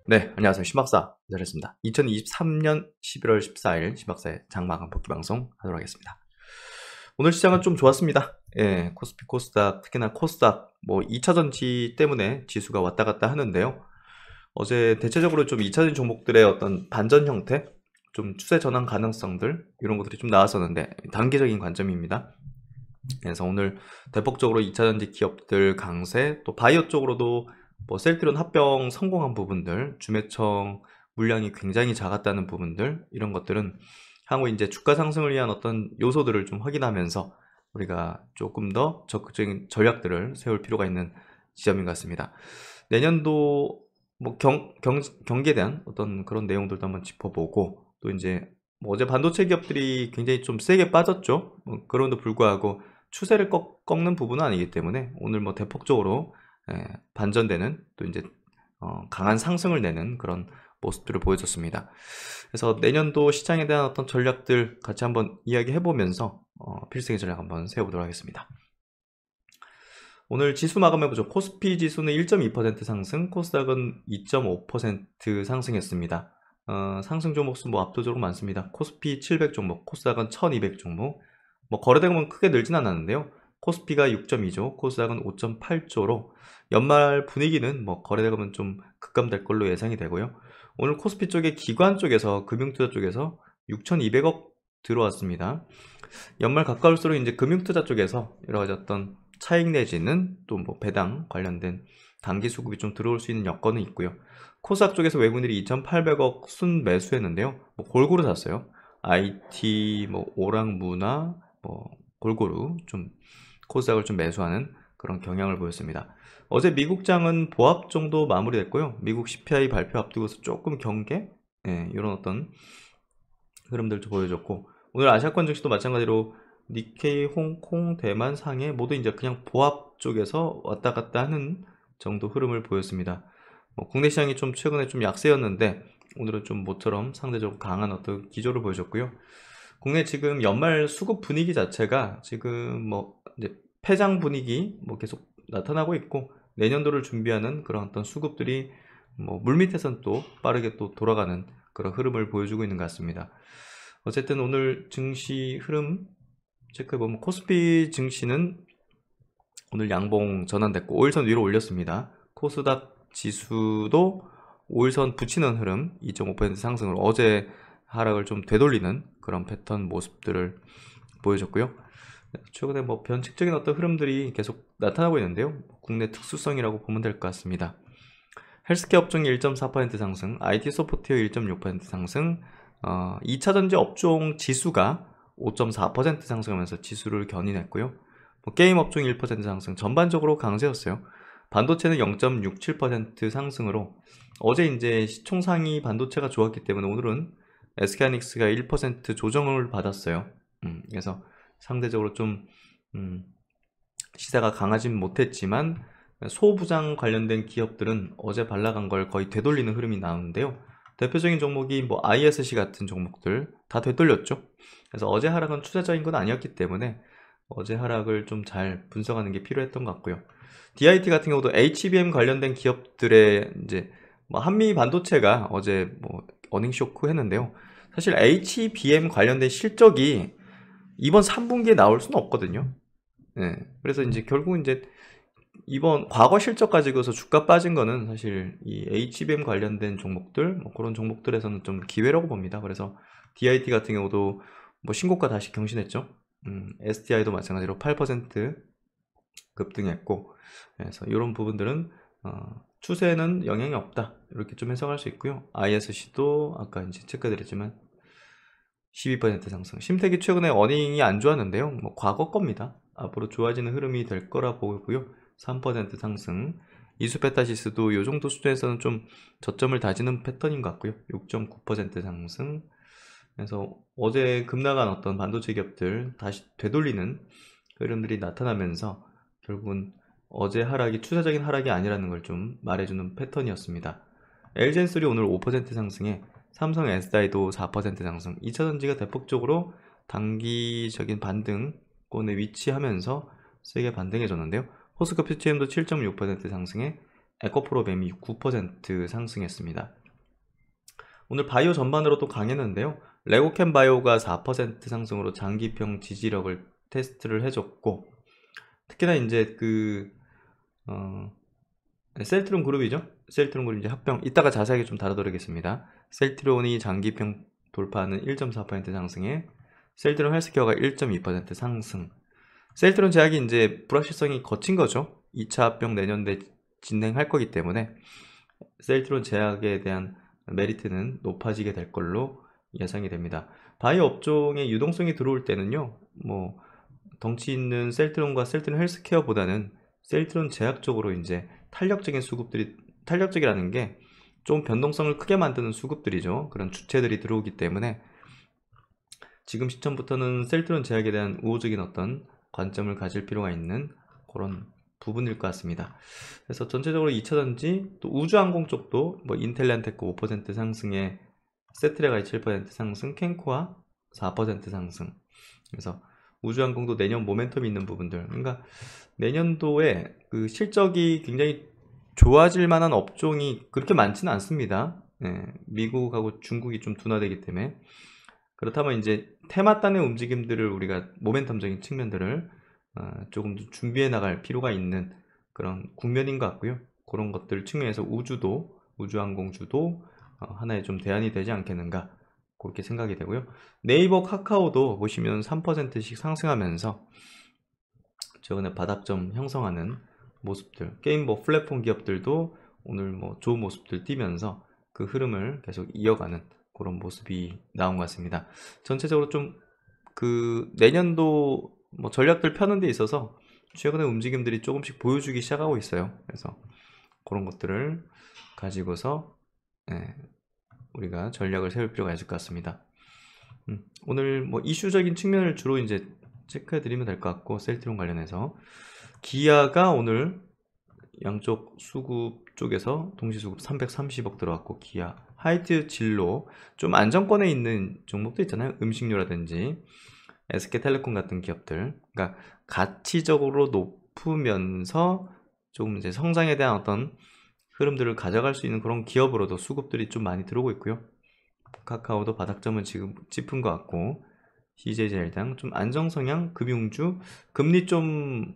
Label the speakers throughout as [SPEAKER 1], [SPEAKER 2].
[SPEAKER 1] 네, 안녕하세요. 심박사 기자였습니다. 2023년 11월 14일 심박사의 장마감 복귀 방송 하도록 하겠습니다. 오늘 시장은 좀 좋았습니다. 예, 코스피, 코스닥, 특히나 코스닥, 2차 전지 때문에 지수가 왔다 갔다 하는데요. 어제 대체적으로 좀 2차 전지 종목들의 어떤 반전 형태, 좀 추세 전환 가능성들, 이런 것들이 좀 나왔었는데, 단기적인 관점입니다. 그래서 오늘 대폭적으로 2차 전지 기업들 강세, 또 바이오 쪽으로도 셀트리온 합병 성공한 부분들, 주매청 물량이 굉장히 작았다는 부분들, 이런 것들은 향후 이제 주가 상승을 위한 어떤 요소들을 좀 확인하면서 우리가 조금 더 적극적인 전략들을 세울 필요가 있는 지점인 것 같습니다. 내년도 경기에 대한 어떤 그런 내용들도 한번 짚어보고, 또 이제 어제 반도체 기업들이 굉장히 좀 세게 빠졌죠. 그럼에도 불구하고 추세를 꺾는 부분은 아니기 때문에 오늘 대폭적으로 반전되는, 또 이제 강한 상승을 내는 그런 모습들을 보여줬습니다. 그래서 내년도 시장에 대한 어떤 전략들 같이 한번 이야기해보면서 필승의 전략 한번 세워보도록 하겠습니다. 오늘 지수 마감해보죠. 코스피 지수는 1.2% 상승, 코스닥은 2.5% 상승했습니다. 상승 종목 수 압도적으로 많습니다. 코스피 700 종목, 코스닥은 1200 종목. 거래대금은 크게 늘진 않았는데요. 코스피가 6.2조, 코스닥은 5.8조로 연말 분위기는 거래대금은 좀 급감될 걸로 예상이 되고요. 오늘 코스피 쪽에 기관 쪽에서, 금융투자 쪽에서 6,200억 들어왔습니다. 연말 가까울수록 이제 금융투자 쪽에서 여러 가지 어떤 차익 내지는 또 배당 관련된 단기 수급이 좀 들어올 수 있는 여건은 있고요. 코스닥 쪽에서 외국인들이 2,800억 순 매수했는데요. 골고루 샀어요. IT, 오락문화, 골고루 좀 코스닥을 좀 매수하는 그런 경향을 보였습니다. 어제 미국장은 보합 정도 마무리됐고요. 미국 CPI 발표 앞두고서 조금 경계, 이런 어떤 흐름들 좀 보여줬고, 오늘 아시아권 증시도 마찬가지로 니케이, 홍콩, 대만, 상해 모두 이제 그냥 보합 쪽에서 왔다 갔다 하는 정도 흐름을 보였습니다. 국내 시장이 좀 최근에 좀 약세였는데 오늘은 좀 모처럼 상대적으로 강한 어떤 기조를 보여줬고요. 국내 지금 연말 수급 분위기 자체가 지금 이제 폐장 분위기 계속 나타나고 있고, 내년도를 준비하는 그런 어떤 수급들이 물밑에선 또 빠르게 또 돌아가는 그런 흐름을 보여주고 있는 것 같습니다. 어쨌든 오늘 증시 흐름 체크해보면 코스피 증시는 오늘 양봉 전환됐고 5일선 위로 올렸습니다. 코스닥 지수도 5일선 붙이는 흐름, 2.5% 상승으로 어제 하락을 좀 되돌리는 그런 패턴 모습들을 보여줬고요. 최근에 변칙적인 어떤 흐름들이 계속 나타나고 있는데요. 국내 특수성이라고 보면 될 것 같습니다. 헬스케어 업종이 1.4% 상승, IT 소프트웨어 1.6% 상승, 2차 전지 업종 지수가 5.4% 상승하면서 지수를 견인했고요. 게임 업종 1% 상승, 전반적으로 강세였어요. 반도체는 0.67% 상승으로 어제 이제 시총 상위 반도체가 좋았기 때문에 오늘은 SK하이닉스가 1% 조정을 받았어요. 그래서 상대적으로 좀 시세가 강하진 못했지만 소부장 관련된 기업들은 어제 발라간 걸 거의 되돌리는 흐름이 나오는데요. 대표적인 종목이 ISC 같은 종목들 다 되돌렸죠. 그래서 어제 하락은 추세적인 건 아니었기 때문에 어제 하락을 좀 잘 분석하는 게 필요했던 것 같고요. DIT 같은 경우도 HBM 관련된 기업들의 이제 한미 반도체가 어제 어닝 쇼크 했는데요. 사실 HBM 관련된 실적이 이번 3분기에 나올 수는 없거든요. 네. 그래서 이제 결국 이제 이번 과거 실적 가지고서 주가 빠진 거는 사실 이 HBM 관련된 종목들, 그런 종목들에서는 좀 기회라고 봅니다. 그래서 DIT 같은 경우도 신고가 다시 경신했죠. STI도 마찬가지로 8% 급등했고, 그래서 이런 부분들은 추세는 영향이 없다, 이렇게 좀 해석할 수 있고요. ISC도 아까 이제 체크드렸지만 12% 상승. 심택이 최근에 어닝이 안 좋았는데요. 과거 겁니다. 앞으로 좋아지는 흐름이 될 거라 보고요. 3% 상승. 이수페타시스도 이 정도 수준에서는 좀 저점을 다지는 패턴인 것 같고요. 6.9% 상승. 그래서 어제 급락한 어떤 반도체 기업들 다시 되돌리는 흐름들이 나타나면서 결국은 어제 하락이 추세적인 하락이 아니라는 걸 좀 말해주는 패턴이었습니다. LG엔3 오늘 5% 상승에 삼성 SDI도 4% 상승, 2차전지가 대폭적으로 단기적인 반등권에 위치하면서 세게 반등해줬는데요. 호스코 퓨처엠도 7.6% 상승에 에코프로뱀이 9% 상승했습니다. 오늘 바이오 전반으로 또 강했는데요. 레고캠 바이오가 4% 상승으로 장기평 지지력을 테스트를 해줬고, 특히나 이제 셀트론 그룹이죠. 셀트론 그룹 이제 합병, 이따가 자세하게 좀 다루도록하겠습니다. 셀트론이 장기평 돌파하는 1.4% 상승에 셀트론 헬스케어가 1.2% 상승. 셀트론 제약이 이제 불확실성이 거친 거죠. 2차 합병 내년에 진행할 거기 때문에 셀트론 제약에 대한 메리트는 높아지게 될 걸로 예상이 됩니다. 바이오 업종의 유동성이 들어올 때는요, 뭐 덩치 있는 셀트론과 셀트론 헬스케어보다는 셀트론 제약 쪽으로 이제 탄력적인 수급들이, 탄력적이라는 게 좀 변동성을 크게 만드는 수급들이죠. 그런 주체들이 들어오기 때문에 지금 시점부터는 셀트론 제약에 대한 우호적인 어떤 관점을 가질 필요가 있는 그런 부분일 것 같습니다. 그래서 전체적으로 2차전지, 또 우주항공 쪽도 뭐 인텔란테크 5% 상승에 세트레가 7% 상승, 캔코아 4% 상승. 그래서 우주항공도 내년 모멘텀이 있는 부분들, 그러니까 내년도에 그 실적이 굉장히 좋아질 만한 업종이 그렇게 많지는 않습니다. 미국하고 중국이 좀 둔화되기 때문에. 그렇다면 이제 테마단의 움직임들을, 우리가 모멘텀적인 측면들을 조금 더 준비해 나갈 필요가 있는 그런 국면인 것 같고요. 그런 것들 측면에서 우주도, 우주항공주도 하나의 좀 대안이 되지 않겠는가, 그렇게 생각이 되고요. 네이버, 카카오도 보시면 3%씩 상승하면서 최근에 바닥점 형성하는 모습들, 게임 뭐 플랫폼 기업들도 오늘 뭐 좋은 모습들 띄면서 그 흐름을 계속 이어가는 그런 모습이 나온 것 같습니다. 전체적으로 좀 내년도 뭐 전략들 펴는 데 있어서 최근의 움직임들이 조금씩 보여주기 시작하고 있어요. 그래서 그런 것들을 가지고서 우리가 전략을 세울 필요가 있을 것 같습니다. 오늘 뭐 이슈적인 측면을 주로 이제 체크해 드리면 될 것 같고, 셀트론 관련해서 기아가 오늘 양쪽 수급 쪽에서 동시 수급 330억 들어왔고, 기아, 하이트, 진로, 좀 안정권에 있는 종목도 있잖아요. 음식료라든지 SK텔레콤 같은 기업들, 그러니까 가치적으로 높으면서 조금 이제 성장에 대한 어떤 흐름들을 가져갈 수 있는 그런 기업으로도 수급들이 좀 많이 들어오고 있고요. 카카오도 바닥점은 지금 짚은 것 같고, CJ제일당 좀 안정성향, 금융주, 금리 좀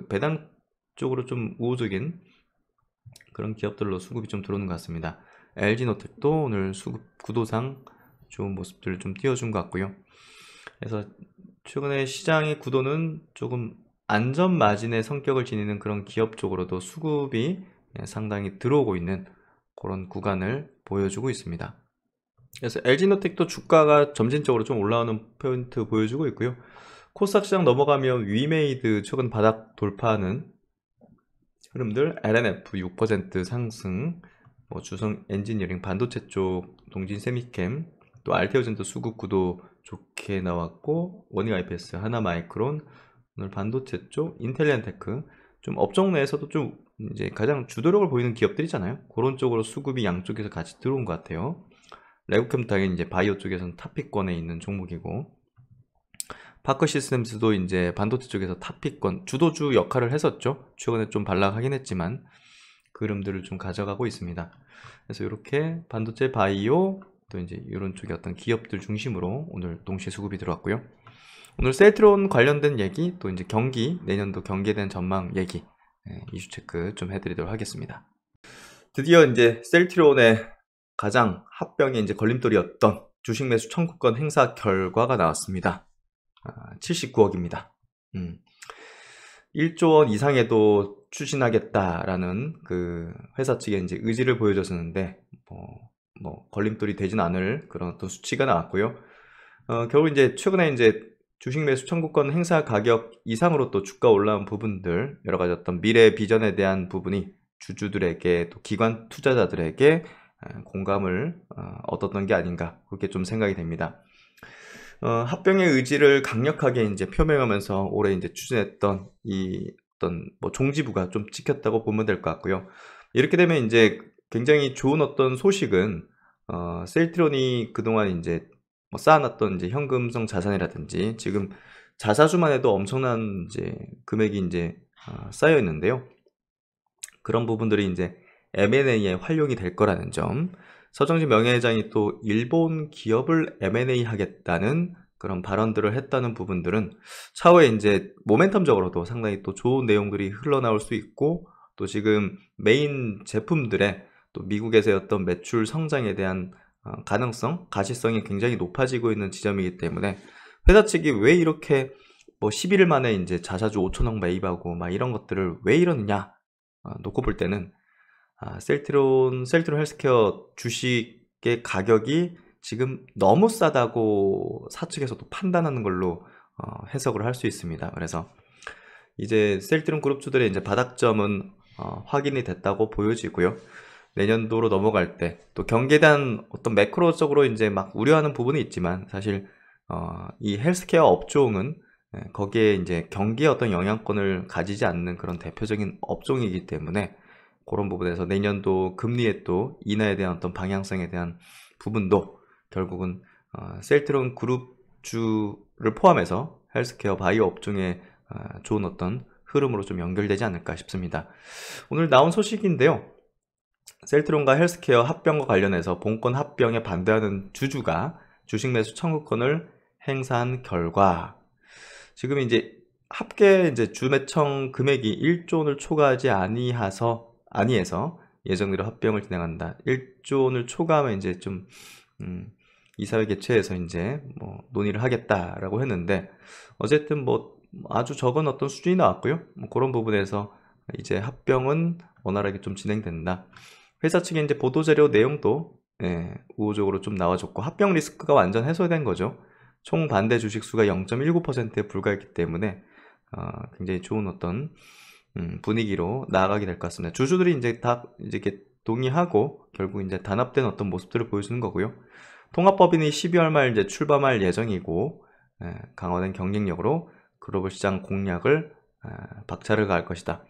[SPEAKER 1] 배당 쪽으로 좀 우호적인 그런 기업들로 수급이 좀 들어오는 것 같습니다. LG노텍도 오늘 수급 구도상 좋은 모습들을 좀 띄워준 것 같고요. 그래서 최근에 시장의 구도는 조금 안전 마진의 성격을 지니는 그런 기업 쪽으로도 수급이 상당히 들어오고 있는 그런 구간을 보여주고 있습니다. 그래서 LG노텍도 주가가 점진적으로 좀 올라오는 포인트 보여주고 있고요. 코스닥 시장 넘어가면 위메이드 최근 바닥 돌파하는 흐름들, LNF 6% 상승, 뭐 주성 엔지니어링, 반도체 쪽, 동진 세미캠, 또 알테오젠도 수급 구도 좋게 나왔고, 원익 IPS, 하나마이크론, 오늘 반도체 쪽, 인텔리안테크, 좀 업종 내에서도 좀 이제 가장 주도력을 보이는 기업들이잖아요. 그런 쪽으로 수급이 양쪽에서 같이 들어온 것 같아요. 레고캠 당연히 이제 바이오 쪽에서는 탑픽권에 있는 종목이고, 파크 시스템스도 이제 반도체 쪽에서 탑픽권 주도주 역할을 했었죠. 최근에 좀 반락하긴 했지만 그 흐름들을 좀 가져가고 있습니다. 그래서 이렇게 반도체, 바이오, 또 이제 이런 쪽의 어떤 기업들 중심으로 오늘 동시에 수급이 들어왔고요. 오늘 셀트론 관련된 얘기, 또 이제 경기, 내년도 경기에 대한 전망 얘기, 이슈 체크 좀 해드리도록 하겠습니다. 드디어 이제 셀트론의 가장 합병에 이제 걸림돌이었던 주식 매수 청구권 행사 결과가 나왔습니다. 79억입니다. 1조 원 이상에도 추진하겠다라는 그 회사 측의 이제 의지를 보여줬었는데, 뭐 걸림돌이 되진 않을 그런 또 수치가 나왔고요. 결국 이제 최근에 이제 주식 매수 청구권 행사 가격 이상으로 또 주가 올라온 부분들, 여러 가지 어떤 미래 비전에 대한 부분이 주주들에게, 또 기관 투자자들에게 공감을 얻었던 게 아닌가, 그렇게 좀 생각이 됩니다. 합병의 의지를 강력하게 이제 표명하면서 올해 이제 추진했던 이 어떤 뭐 종지부가 좀 찍혔다고 보면 될 것 같고요. 이렇게 되면 이제 굉장히 좋은 어떤 소식은, 셀트론이 그동안 이제 뭐 쌓아놨던 이제 현금성 자산이라든지, 지금 자사주만 해도 엄청난 이제 금액이 이제 쌓여 있는데요. 그런 부분들이 이제 M&A에 활용이 될 거라는 점. 서정진 명예회장이 또 일본 기업을 M&A 하겠다는 그런 발언들을 했다는 부분들은 차후에 이제 모멘텀적으로도 상당히 또 좋은 내용들이 흘러나올 수 있고, 또 지금 메인 제품들의 또 미국에서의 어떤 매출 성장에 대한 가능성, 가시성이 굉장히 높아지고 있는 지점이기 때문에 회사 측이 왜 이렇게 뭐 11일 만에 이제 자사주 5천억 매입하고 막 이런 것들을 왜 이러느냐 놓고 볼 때는 셀트론 헬스케어 주식의 가격이 지금 너무 싸다고 사측에서도 판단하는 걸로 해석을 할 수 있습니다. 그래서 이제 셀트론 그룹주들의 이제 바닥점은 확인이 됐다고 보여지고요. 내년도로 넘어갈 때 또 경기에 대한 어떤 매크로적으로 이제 막 우려하는 부분이 있지만, 사실 이 헬스케어 업종은 거기에 이제 경기에 어떤 영향권을 가지지 않는 그런 대표적인 업종이기 때문에 그런 부분에서 내년도 금리의 또 인하에 대한 어떤 방향성에 대한 부분도 결국은 셀트론 그룹주를 포함해서 헬스케어 바이오 업종의 좋은 어떤 흐름으로 좀 연결되지 않을까 싶습니다. 오늘 나온 소식인데요. 셀트론과 헬스케어 합병과 관련해서 본권 합병에 반대하는 주주가 주식 매수 청구권을 행사한 결과, 지금 이제 합계 이제 주매청 금액이 1조 원을 초과하지 아니해서 예정대로 합병을 진행한다. 1조 원을 초과하면 이제 좀 이사회 개최에서 이제 뭐 논의를 하겠다라고 했는데, 어쨌든 뭐 아주 적은 어떤 수준이 나왔고요. 뭐 그런 부분에서 이제 합병은 원활하게 좀 진행된다. 회사 측의 이제 보도자료 내용도 우호적으로 좀 나와줬고, 합병 리스크가 완전 해소된 거죠. 총 반대 주식수가 0.19%에 불과했기 때문에 굉장히 좋은 어떤 분위기로 나아가게 될 것 같습니다. 주주들이 이제 다 이제 이렇게 동의하고 결국 이제 단합된 어떤 모습들을 보여주는 거고요. 통합법인이 12월 말 이제 출범할 예정이고, 강화된 경쟁력으로 글로벌 시장 공략을 박차를 가할 것이다.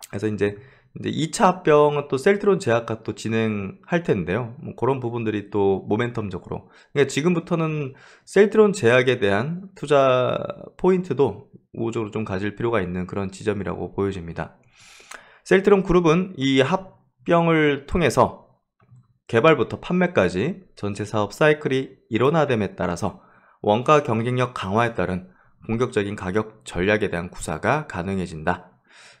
[SPEAKER 1] 그래서 이제 2차 합병은 또 셀트론 제약과 또 진행할 텐데요. 뭐 그런 부분들이 또 모멘텀적으로, 그러니까 지금부터는 셀트론 제약에 대한 투자 포인트도 우호적으로 좀 가질 필요가 있는 그런 지점이라고 보여집니다. 셀트론 그룹은 이 합병을 통해서 개발부터 판매까지 전체 사업 사이클이 일원화됨에 따라서 원가 경쟁력 강화에 따른 공격적인 가격 전략에 대한 구사가 가능해진다.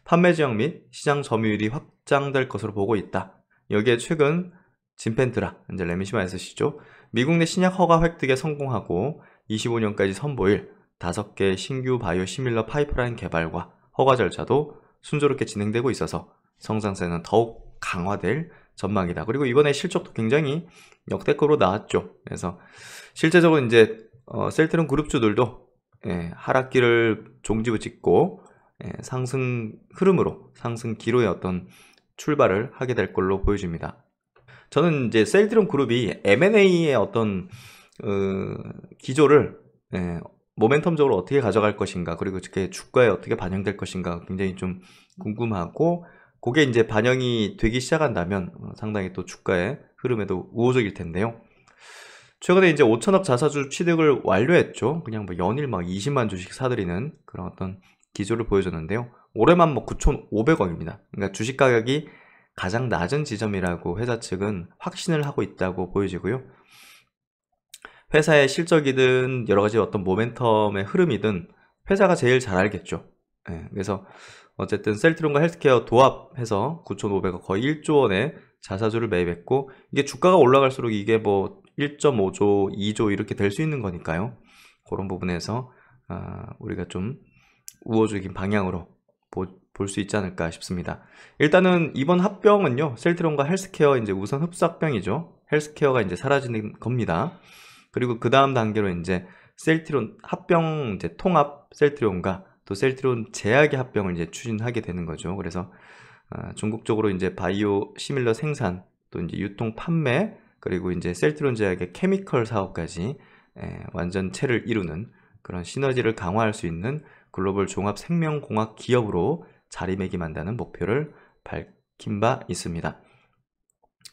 [SPEAKER 1] 판매 지역 및 시장 점유율이 확장될 것으로 보고 있다. 여기에 최근 진펜트라, 이제 레미시마에서 시죠. 미국 내 신약 허가 획득에 성공하고 25년까지 선보일 5개 신규 바이오 시밀러 파이프라인 개발과 허가 절차도 순조롭게 진행되고 있어서 성장세는 더욱 강화될 전망이다. 그리고 이번에 실적도 굉장히 역대급으로 나왔죠. 그래서 실제적으로 이제 셀트론 그룹주들도 하락기를 종지부짓고 상승 흐름으로, 상승 기로의 어떤 출발을 하게 될 걸로 보여집니다. 저는 이제 셀트론 그룹이 M&A의 어떤 기조를 모멘텀적으로 어떻게 가져갈 것인가, 그리고 그게 주가에 어떻게 반영될 것인가 굉장히 좀 궁금하고, 그게 이제 반영이 되기 시작한다면 상당히 또 주가의 흐름에도 우호적일 텐데요. 최근에 이제 5천억 자사주 취득을 완료했죠. 그냥 뭐 연일 막 20만 주씩 사들이는 그런 어떤 기조를 보여줬는데요. 올해만 뭐 9,500억입니다. 그러니까 주식 가격이 가장 낮은 지점이라고 회사 측은 확신을 하고 있다고 보여지고요. 회사의 실적이든 여러 가지 어떤 모멘텀의 흐름이든 회사가 제일 잘 알겠죠. 그래서 어쨌든 셀트론과 헬스케어 도합해서 9,500억, 거의 1조 원의 자사주를 매입했고, 이게 주가가 올라갈수록 이게 뭐 1.5조, 2조 이렇게 될 수 있는 거니까요. 그런 부분에서 우리가 좀 우호적인 방향으로 볼 수 있지 않을까 싶습니다. 일단은 이번 합병은요, 셀트론과 헬스케어 이제 우선 흡수 합병이죠. 헬스케어가 이제 사라지는 겁니다. 그리고 그 다음 단계로 이제 셀트론 합병, 이제 통합 셀트론과 또 셀트론 제약의 합병을 이제 추진하게 되는 거죠. 그래서 전국적으로 이제 바이오 시밀러 생산, 또 이제 유통 판매, 그리고 이제 셀트론 제약의 케미컬 사업까지 완전체를 이루는 그런 시너지를 강화할 수 있는 글로벌 종합 생명공학 기업으로 자리매김한다는 목표를 밝힌 바 있습니다.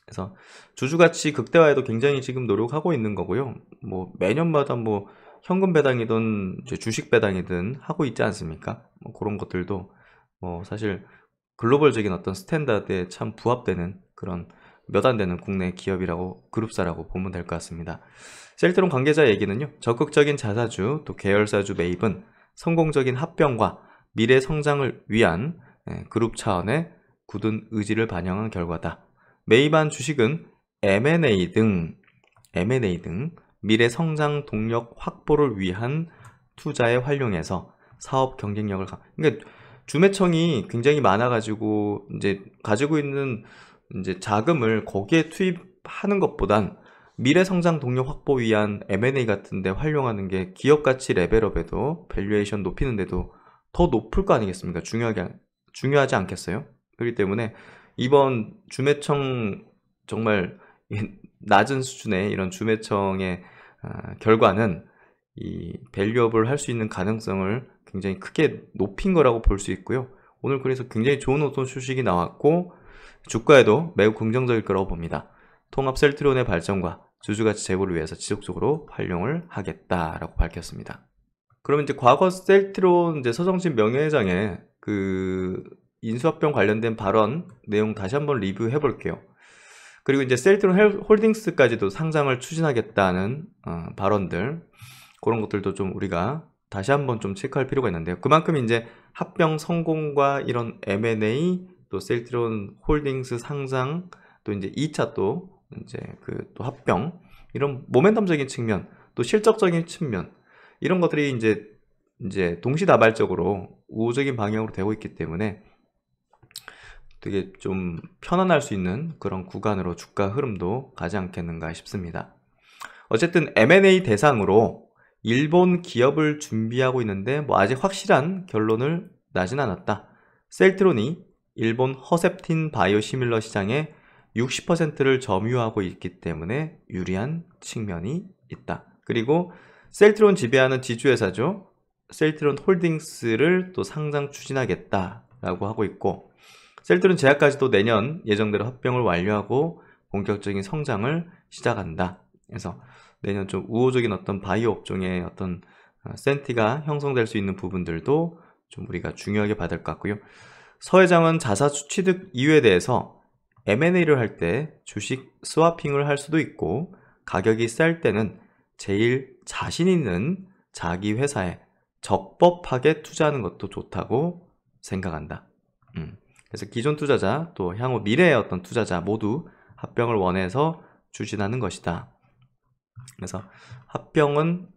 [SPEAKER 1] 그래서 주주가치 극대화에도 굉장히 지금 노력하고 있는 거고요. 뭐 매년마다 뭐 현금 배당이든 주식 배당이든 하고 있지 않습니까? 뭐 그런 것들도 뭐 사실 글로벌적인 어떤 스탠다드에 참 부합되는 그런 몇 안 되는 국내 기업이라고, 그룹사라고 보면 될 것 같습니다. 셀트론 관계자 얘기는요, 적극적인 자사주 또 계열사주 매입은 성공적인 합병과 미래 성장을 위한 그룹 차원의 굳은 의지를 반영한 결과다. 매입한 주식은 M&A 등 미래 성장 동력 확보를 위한 투자에 활용해서 사업 경쟁력을 그러니까 주매청이 굉장히 많아가지고 이제 가지고 있는 이제 자금을 거기에 투입하는 것보단 미래 성장 동력 확보 위한 M&A 같은 데 활용하는 게 기업 가치 레벨업에도 밸류에이션 높이는데도 더 높을 거 아니겠습니까? 중요하지 않겠어요? 그렇기 때문에 이번 주매청 정말 낮은 수준의 이런 주매청의 결과는 이 밸류업을 할 수 있는 가능성을 굉장히 크게 높인 거라고 볼 수 있고요. 오늘 그래서 굉장히 좋은 어떤 소식이 나왔고 주가에도 매우 긍정적일 거라고 봅니다. 통합 셀트론의 발전과 주주가치 제고를 위해서 지속적으로 활용을 하겠다라고 밝혔습니다. 그러면 이제 과거 셀트론 이제 서정진 명예회장의 그 인수합병 관련된 발언 내용 다시 한번 리뷰해 볼게요. 그리고 이제 셀트론 홀딩스까지도 상장을 추진하겠다는 발언들, 그런 것들도 좀 우리가 다시 한번 좀 체크할 필요가 있는데요. 그만큼 이제 합병 성공과 이런 M&A 또 셀트론 홀딩스 상장 또 이제 2차 또 이제 또 합병, 이런 모멘텀적인 측면 또 실적적인 측면, 이런 것들이 이제 동시다발적으로 우호적인 방향으로 되고 있기 때문에 되게 좀 편안할 수 있는 그런 구간으로 주가 흐름도 가지 않겠는가 싶습니다. 어쨌든 M&A 대상으로 일본 기업을 준비하고 있는데 뭐 아직 확실한 결론을 나진 않았다. 셀트론이 일본 허셉틴 바이오시밀러 시장의 60%를 점유하고 있기 때문에 유리한 측면이 있다. 그리고 셀트론 지배하는 지주회사죠. 셀트론 홀딩스를 또 상장 추진하겠다라고 하고 있고, 셀트론 제약까지도 내년 예정대로 합병을 완료하고 본격적인 성장을 시작한다. 그래서 내년 좀 우호적인 어떤 바이오 업종의 어떤 센티가 형성될 수 있는 부분들도 좀 우리가 중요하게 봐야 될 것 같고요. 서 회장은 자사주 취득 이유에 대해서 M&A를 할 때 주식 스와핑을 할 수도 있고 가격이 쌀 때는 제일 자신 있는 자기 회사에 적법하게 투자하는 것도 좋다고 생각한다. 그래서 기존 투자자 또 향후 미래의 어떤 투자자 모두 합병을 원해서 추진하는 것이다. 그래서 합병은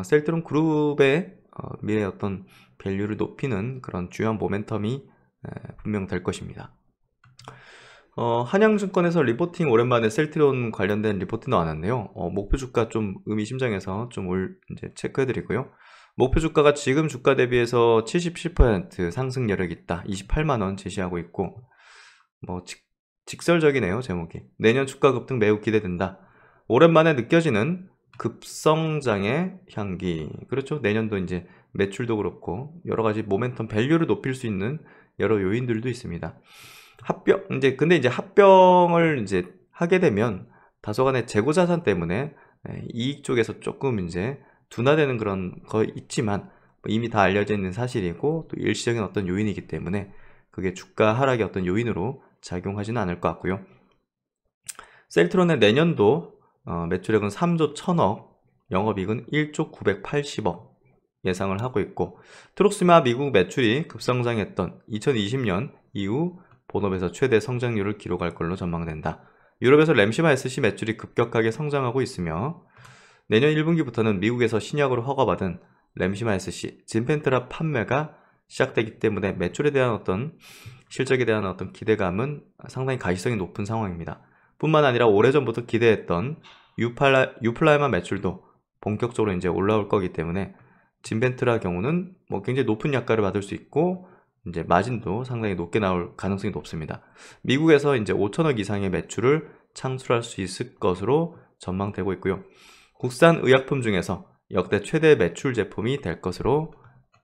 [SPEAKER 1] 셀트론 그룹의 미래의 어떤 밸류를 높이는 그런 중요한 모멘텀이 분명 될 것입니다. 한양증권에서 리포팅 오랜만에 셀트론 관련된 리포팅 나왔는데요. 목표 주가 좀 의미심장해서 좀 이제 체크해드리고요. 목표 주가가 지금 주가 대비해서 77% 상승 여력이 있다. 28만원 제시하고 있고, 뭐 직설적이네요, 제목이. 내년 주가 급등 매우 기대된다. 오랜만에 느껴지는 급성장의 향기. 그렇죠. 내년도 이제 매출도 그렇고 여러 가지 모멘텀 밸류를 높일 수 있는 여러 요인들도 있습니다. 근데 이제 합병을 이제 하게 되면 다소간의 재고자산 때문에 이익 쪽에서 조금 이제 둔화되는 그런 거 있지만 이미 다 알려져 있는 사실이고 또 일시적인 어떤 요인이기 때문에 그게 주가 하락의 어떤 요인으로 작용하지는 않을 것 같고요. 셀트론의 내년도 매출액은 3조 1000억, 영업이익은 1조 980억 예상을 하고 있고, 트록스마 미국 매출이 급성장했던 2020년 이후 본업에서 최대 성장률을 기록할 걸로 전망된다. 유럽에서 램시마 SC 매출이 급격하게 성장하고 있으며 내년 1분기부터는 미국에서 신약으로 허가받은 램시마 SC 진펜트라 판매가 시작되기 때문에 매출에 대한 어떤 실적에 대한 어떤 기대감은 상당히 가시성이 높은 상황입니다. 뿐만 아니라 오래전부터 기대했던 유플라이마 매출도 본격적으로 이제 올라올 거기 때문에 진펜트라 경우는 뭐 굉장히 높은 약가를 받을 수 있고 이제 마진도 상당히 높게 나올 가능성이 높습니다. 미국에서 이제 5천억 이상의 매출을 창출할 수 있을 것으로 전망되고 있고요. 국산 의약품 중에서 역대 최대 매출 제품이 될 것으로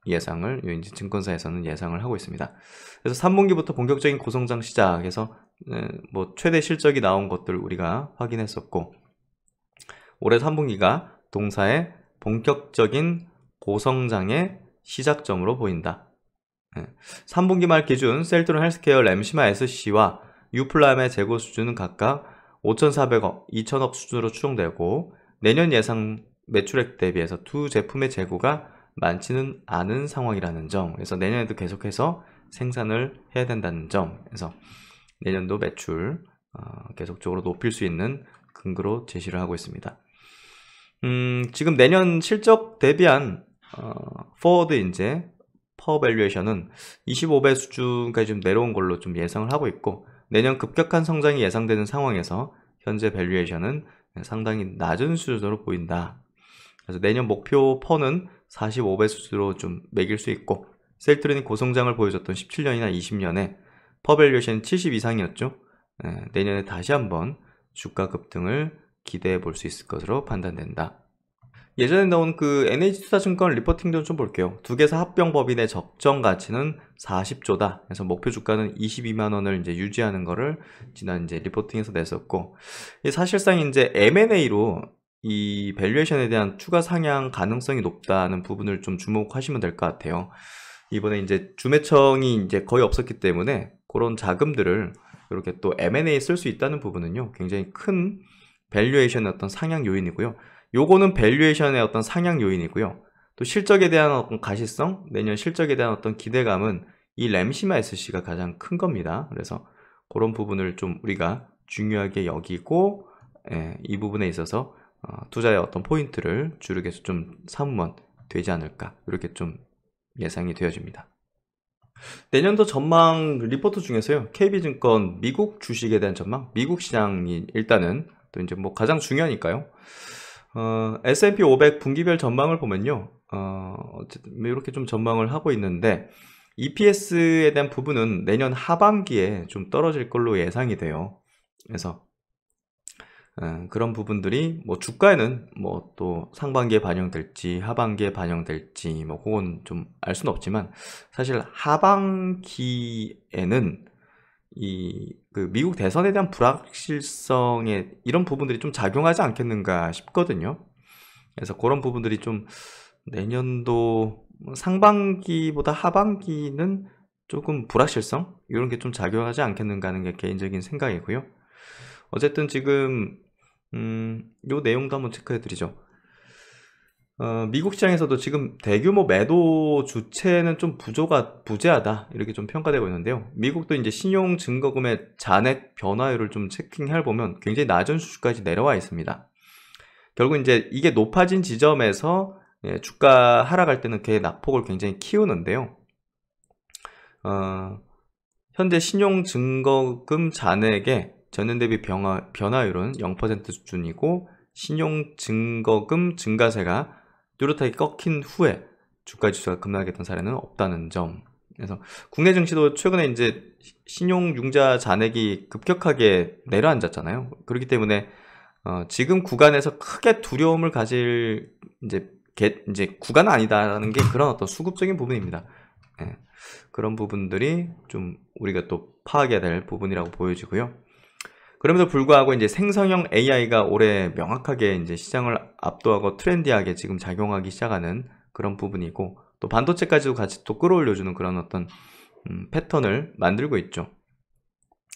[SPEAKER 1] 예상을 유인지 증권사에서는 예상을 하고 있습니다. 그래서 3분기부터 본격적인 고성장 시작해서 뭐 최대 실적이 나온 것들 우리가 확인했었고, 올해 3분기가 동사의 본격적인 고성장의 시작점으로 보인다. 3분기 말 기준 셀트론 헬스케어 램시마 SC와 유플람의 재고 수준은 각각 5,400억, 2,000억 수준으로 추정되고 내년 예상 매출액 대비해서 두 제품의 재고가 많지는 않은 상황이라는 점, 그래서 내년에도 계속해서 생산을 해야 된다는 점, 그래서 내년도 매출 계속적으로 높일 수 있는 근거로 제시를 하고 있습니다. 지금 내년 실적 대비한 포워드 이제 퍼 밸류에이션은 25배 수준까지 좀 내려온 걸로 좀 예상을 하고 있고, 내년 급격한 성장이 예상되는 상황에서 현재 밸류에이션은 상당히 낮은 수준으로 보인다. 그래서 내년 목표 퍼는 45배 수준으로 좀 매길 수 있고, 셀트론이 고성장을 보여줬던 17년이나 20년에 퍼 밸류에이션 70 이상이었죠. 내년에 다시 한번 주가 급등을 기대해 볼 수 있을 것으로 판단된다. 예전에 나온 그 NH투자증권 리포팅도 좀 볼게요. 두 개사 합병법인의 적정 가치는 40조다. 그래서 목표 주가는 22만 원을 이제 유지하는 거를 지난 이제 리포팅에서 냈었고, 사실상 이제 M&A로 이 밸류에이션에 대한 추가 상향 가능성이 높다는 부분을 좀 주목하시면 될 것 같아요. 이번에 이제 주매청이 이제 거의 없었기 때문에 그런 자금들을 이렇게 또 M&A에 쓸 수 있다는 부분은요, 굉장히 큰 밸류에이션의 어떤 상향 요인이고요. 요거는 밸류에이션의 어떤 상향 요인이고요. 또 실적에 대한 어떤 가시성, 내년 실적에 대한 어떤 기대감은 이 램시마 SC가 가장 큰 겁니다. 그래서 그런 부분을 좀 우리가 중요하게 여기고, 이 부분에 있어서 투자의 어떤 포인트를 주력해서 좀 삼으면 되지 않을까, 이렇게 좀 예상이 되어집니다. 내년도 전망 리포트 중에서요, KB증권 미국 주식에 대한 전망, 미국 시장이 일단은 또 이제 뭐 가장 중요하니까요. S&P 500 분기별 전망을 보면요, 어쨌든 이렇게 좀 전망을 하고 있는데, EPS에 대한 부분은 내년 하반기에 좀 떨어질 걸로 예상이 돼요. 그래서 그런 부분들이 뭐 주가에는 뭐 또 상반기에 반영될지 하반기에 반영될지 뭐 그건 좀 알 수는 없지만, 사실 하반기에는 이 그 미국 대선에 대한 불확실성에 이런 부분들이 좀 작용하지 않겠는가 싶거든요. 그래서 그런 부분들이 좀 내년도 상반기보다 하반기는 조금 불확실성 이런 게 좀 작용하지 않겠는가 하는 게 개인적인 생각이고요. 어쨌든 지금 요 내용도 한번 체크해 드리죠. 미국 시장에서도 지금 대규모 매도 주체는 좀 부재하다, 이렇게 좀 평가되고 있는데요. 미국도 이제 신용 증거금의 잔액 변화율을 좀 체킹해 보면 굉장히 낮은 수준까지 내려와 있습니다. 결국 이제 이게 높아진 지점에서 주가 하락할 때는 걔 낙폭을 굉장히 키우는데요. 현재 신용 증거금 잔액의 전년 대비 변화율은 0% 수준이고, 신용 증거금 증가세가 뚜렷하게 꺾인 후에 주가 지수가 급락했던 사례는 없다는 점. 그래서 국내 증시도 최근에 이제 신용 융자 잔액이 급격하게 내려앉았잖아요. 그렇기 때문에 지금 구간에서 크게 두려움을 가질 이제 구간은 아니다라는 게 그런 어떤 수급적인 부분입니다. 그런 부분들이 좀 우리가 또 파악해야 될 부분이라고 보여지고요. 그럼에도 불구하고 이제 생성형 AI가 올해 명확하게 이제 시장을 압도하고 트렌디하게 지금 작용하기 시작하는 그런 부분이고, 또 반도체까지도 같이 또 끌어올려주는 그런 어떤 패턴을 만들고 있죠.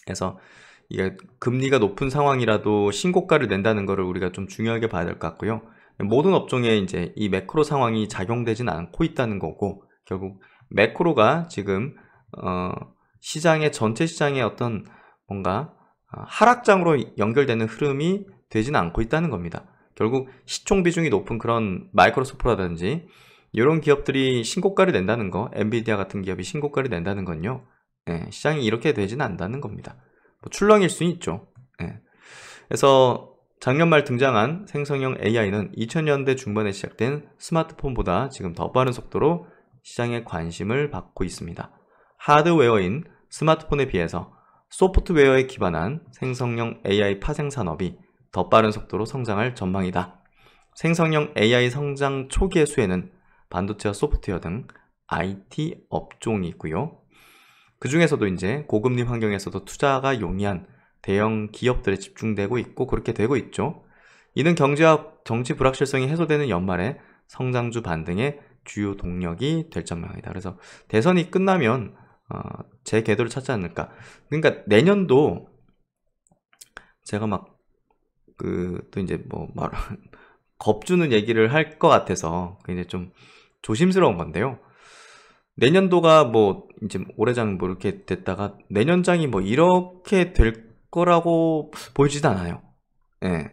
[SPEAKER 1] 그래서 이게 금리가 높은 상황이라도 신고가를 낸다는 것을 우리가 좀 중요하게 봐야 될 것 같고요. 모든 업종에 이제 이 매크로 상황이 작용되진 않고 있다는 거고, 결국 매크로가 지금 시장의 전체 시장의 어떤 뭔가 하락장으로 연결되는 흐름이 되지는 않고 있다는 겁니다. 결국 시총 비중이 높은 그런 마이크로소프트라든지 이런 기업들이 신고가를 낸다는 거, 엔비디아 같은 기업이 신고가를 낸다는 건요, 시장이 이렇게 되지는 않는다는 겁니다. 뭐 출렁일 수는 있죠. 그래서 작년 말 등장한 생성형 AI는 2000년대 중반에 시작된 스마트폰보다 지금 더 빠른 속도로 시장의 관심을 받고 있습니다. 하드웨어인 스마트폰에 비해서 소프트웨어에 기반한 생성형 AI 파생 산업이 더 빠른 속도로 성장할 전망이다. 생성형 AI 성장 초기의 수혜는 반도체와 소프트웨어 등 IT 업종이 있고요. 그 중에서도 이제 고금리 환경에서도 투자가 용이한 대형 기업들에 집중되고 있고, 그렇게 되고 있죠. 이는 경제와 정치 불확실성이 해소되는 연말에 성장주 반등에 주요 동력이 될 전망이다. 그래서 대선이 끝나면 재궤도를 찾지 않을까. 그러니까 내년도 제가 막 또 이제 뭐 겁주는 얘기를 할 것 같아서 굉장히 좀 조심스러운 건데요. 내년도가 뭐 이제 올해장 뭐 이렇게 됐다가 내년장이 뭐 이렇게 될 거라고 보이지도 않아요. 예.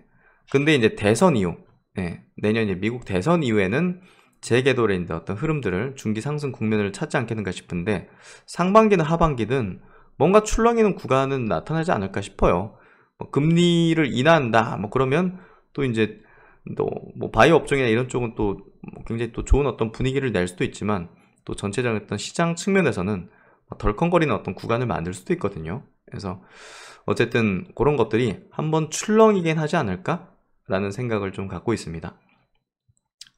[SPEAKER 1] 근데 이제 대선 이후, 예. 내년 이제 미국 대선 이후에는 재궤도의 이제 어떤 흐름들을 중기 상승 국면을 찾지 않겠는가 싶은데 상반기는 하반기든 뭔가 출렁이는 구간은 나타나지 않을까 싶어요. 뭐 금리를 인하한다, 뭐 그러면 또 이제 또 뭐 바이오 업종이나 이런 쪽은 또 뭐 굉장히 또 좋은 어떤 분위기를 낼 수도 있지만 또 전체적인 어떤 시장 측면에서는 덜컹거리는 어떤 구간을 만들 수도 있거든요. 그래서 어쨌든 그런 것들이 한번 출렁이긴 하지 않을까라는 생각을 좀 갖고 있습니다.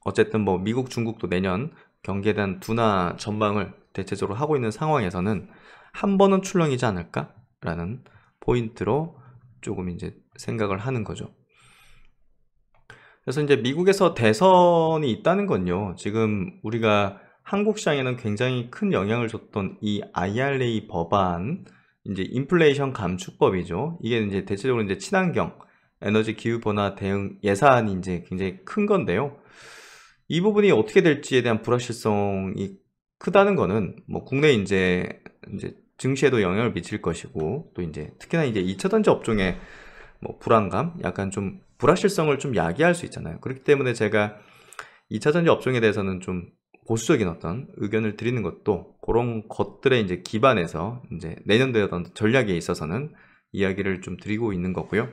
[SPEAKER 1] 어쨌든 뭐 미국, 중국도 내년 경기에 대한 둔화 전망을 대체적으로 하고 있는 상황에서는 한 번은 출렁이지 않을까라는 포인트로 조금 이제 생각을 하는 거죠. 그래서 이제 미국에서 대선이 있다는 건요, 지금 우리가 한국 시장에는 굉장히 큰 영향을 줬던 이 IRA 법안, 이제 인플레이션 감축법이죠. 이게 이제 대체적으로 이제 친환경, 에너지 기후 변화 대응 예산이 이제 굉장히 큰 건데요. 이 부분이 어떻게 될지에 대한 불확실성이 크다는 거는 뭐 국내 이제 증시에도 영향을 미칠 것이고, 또 이제 특히나 이제 2차전지 업종에 뭐 불안감, 약간 좀 불확실성을 좀 야기할 수 있잖아요. 그렇기 때문에 제가 2차전지 업종에 대해서는 좀 보수적인 어떤 의견을 드리는 것도 그런 것들에 이제 기반해서 이제 내년도의 어떤 전략에 있어서는 이야기를 좀 드리고 있는 거고요.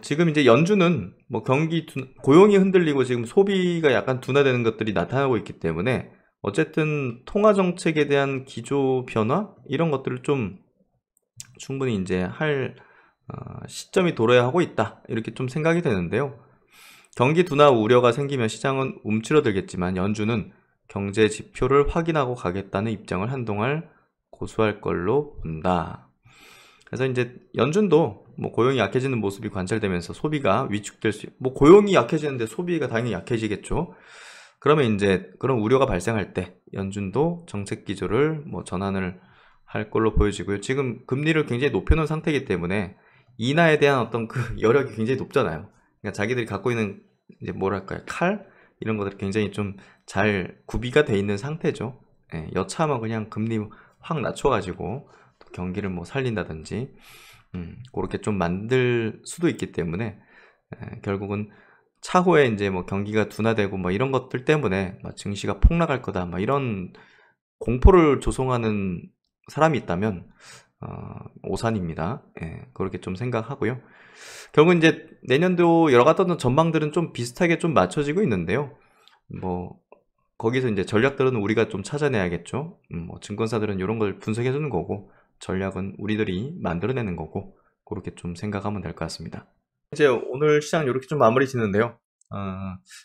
[SPEAKER 1] 지금 이제 연준은 뭐 고용이 흔들리고 지금 소비가 약간 둔화되는 것들이 나타나고 있기 때문에 어쨌든 통화 정책에 대한 기조 변화 이런 것들을 좀 충분히 이제 할 시점이 도래하고 하고 있다, 이렇게 좀 생각이 되는데요. 경기 둔화 우려가 생기면 시장은 움츠러들겠지만 연준은 경제 지표를 확인하고 가겠다는 입장을 한동안 고수할 걸로 본다. 그래서 이제 연준도 뭐 고용이 약해지는 모습이 관찰되면서 소비가 위축될 뭐 고용이 약해지는데 소비가 당연히 약해지겠죠. 그러면 이제 그런 우려가 발생할 때 연준도 정책 기조를 뭐 전환을 할 걸로 보여지고요. 지금 금리를 굉장히 높여놓은 상태이기 때문에 인하에 대한 어떤 그 여력이 굉장히 높잖아요. 그러니까 자기들이 갖고 있는 이제 뭐랄까요, 칼 이런 것들이 굉장히 좀 잘 구비가 돼 있는 상태죠. 예, 여차하면 그냥 금리 확 낮춰가지고 또 경기를 뭐 살린다든지 그렇게 좀 만들 수도 있기 때문에 결국은 차후에 이제 뭐 경기가 둔화되고 뭐 이런 것들 때문에 막 증시가 폭락할 거다, 막 이런 공포를 조성하는 사람이 있다면 오산입니다. 예, 그렇게 좀 생각하고요. 결국 이제 내년도 여러 가지 전망들은 좀 비슷하게 좀 맞춰지고 있는데요. 뭐 거기서 이제 전략들은 우리가 좀 찾아내야겠죠. 뭐 증권사들은 이런 걸 분석해 주는 거고 전략은 우리들이 만들어내는 거고, 그렇게 좀 생각하면 될 것 같습니다. 이제 오늘 시장 이렇게 좀 마무리 짓는데요.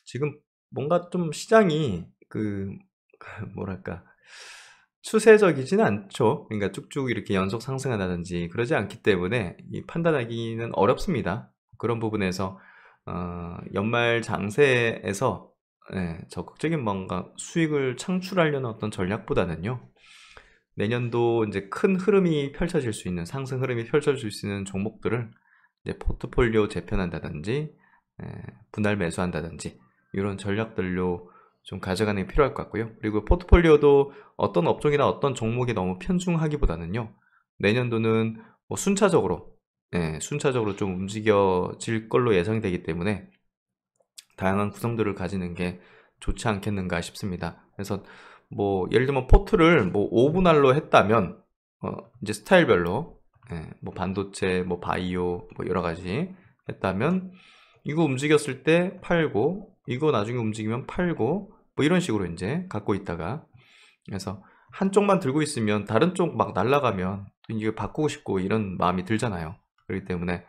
[SPEAKER 1] 지금 뭔가 좀 시장이 뭐랄까 추세적이지는 않죠. 그러니까 쭉쭉 이렇게 연속 상승한다든지 그러지 않기 때문에 이 판단하기는 어렵습니다. 그런 부분에서 연말 장세에서 적극적인 뭔가 수익을 창출하려는 어떤 전략보다는요, 내년도 이제 큰 흐름이 펼쳐질 수 있는, 상승 흐름이 펼쳐질 수 있는 종목들을 이제 포트폴리오 재편한다든지 분할 매수한다든지 이런 전략들로 좀 가져가는 게 필요할 것 같고요. 그리고 포트폴리오도 어떤 업종이나 어떤 종목에 너무 편중하기보다는요, 내년도는 뭐 순차적으로 좀 움직여질 걸로 예상이 되기 때문에 다양한 구성들을 가지는 게 좋지 않겠는가 싶습니다. 그래서 뭐 예를 들면 포트를 뭐 5분할로 했다면 이제 스타일별로 뭐 반도체, 뭐 바이오, 뭐 여러 가지 했다면 이거 움직였을 때 팔고, 이거 나중에 움직이면 팔고, 뭐 이런 식으로 이제 갖고 있다가, 그래서 한쪽만 들고 있으면 다른 쪽 막 날아가면 이게 바꾸고 싶고 이런 마음이 들잖아요. 그렇기 때문에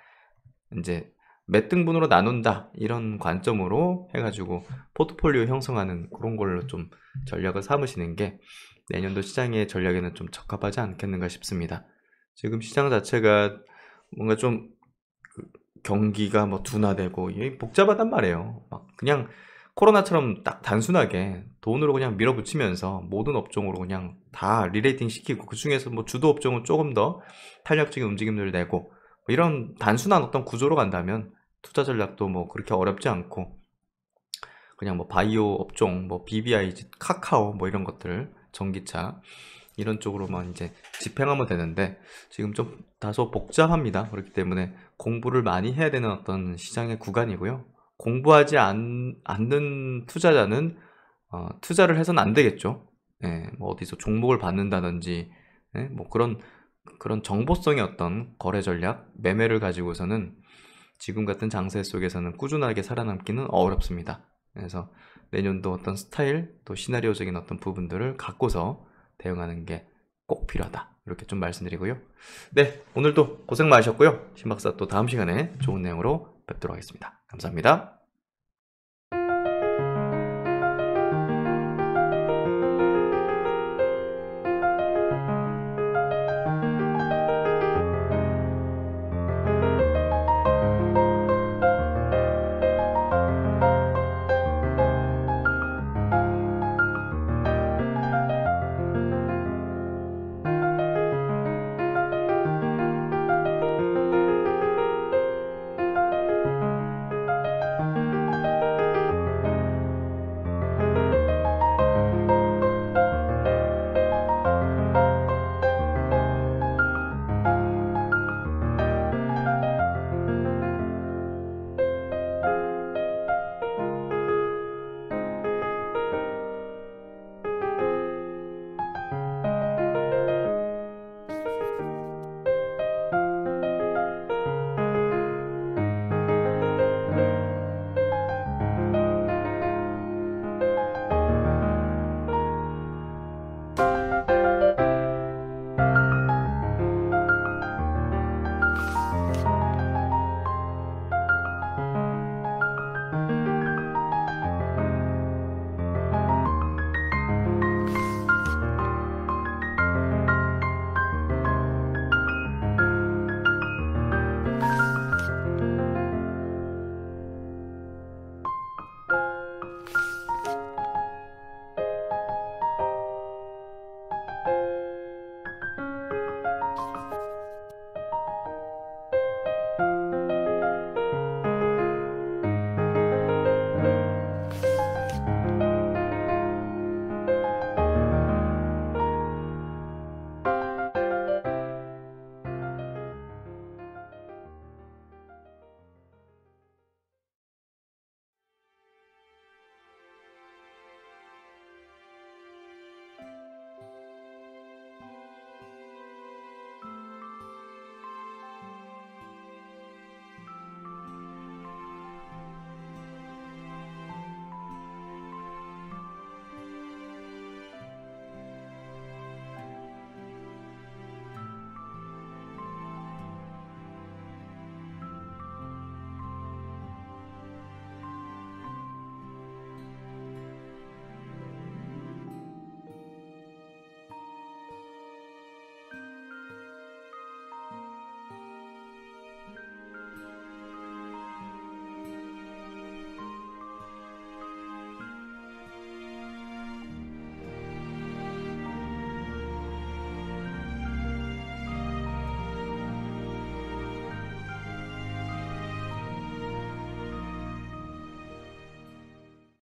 [SPEAKER 1] 이제 몇 등분으로 나눈다, 이런 관점으로 해가지고 포트폴리오 형성하는 그런 걸로 좀 전략을 삼으시는 게 내년도 시장의 전략에는 좀 적합하지 않겠는가 싶습니다. 지금 시장 자체가 뭔가 좀 경기가 뭐 둔화되고 이게 복잡하단 말이에요. 막 그냥 코로나처럼 딱 단순하게 돈으로 그냥 밀어붙이면서 모든 업종으로 그냥 다 리레이팅 시키고 그 중에서 뭐 주도 업종은 조금 더 탄력적인 움직임들을 내고 뭐 이런 단순한 어떤 구조로 간다면 투자 전략도 뭐 그렇게 어렵지 않고 그냥 뭐 바이오 업종, 뭐 BBI, 카카오 뭐 이런 것들, 전기차 이런 쪽으로만 이제 집행하면 되는데 지금 좀 다소 복잡합니다. 그렇기 때문에 공부를 많이 해야 되는 어떤 시장의 구간이고요. 공부하지 않는 투자자는 투자를 해서는 안 되겠죠. 예, 뭐 어디서 종목을 받는다든지 예, 뭐 그런 정보성의 어떤 거래 전략, 매매를 가지고서는 지금 같은 장세 속에서는 꾸준하게 살아남기는 어렵습니다. 그래서 내년도 어떤 스타일 또 시나리오적인 어떤 부분들을 갖고서 대응하는 게 꼭 필요하다. 이렇게 좀 말씀드리고요. 네, 오늘도 고생 많으셨고요. 신박사 또 다음 시간에 좋은 내용으로 뵙도록 하겠습니다. 감사합니다.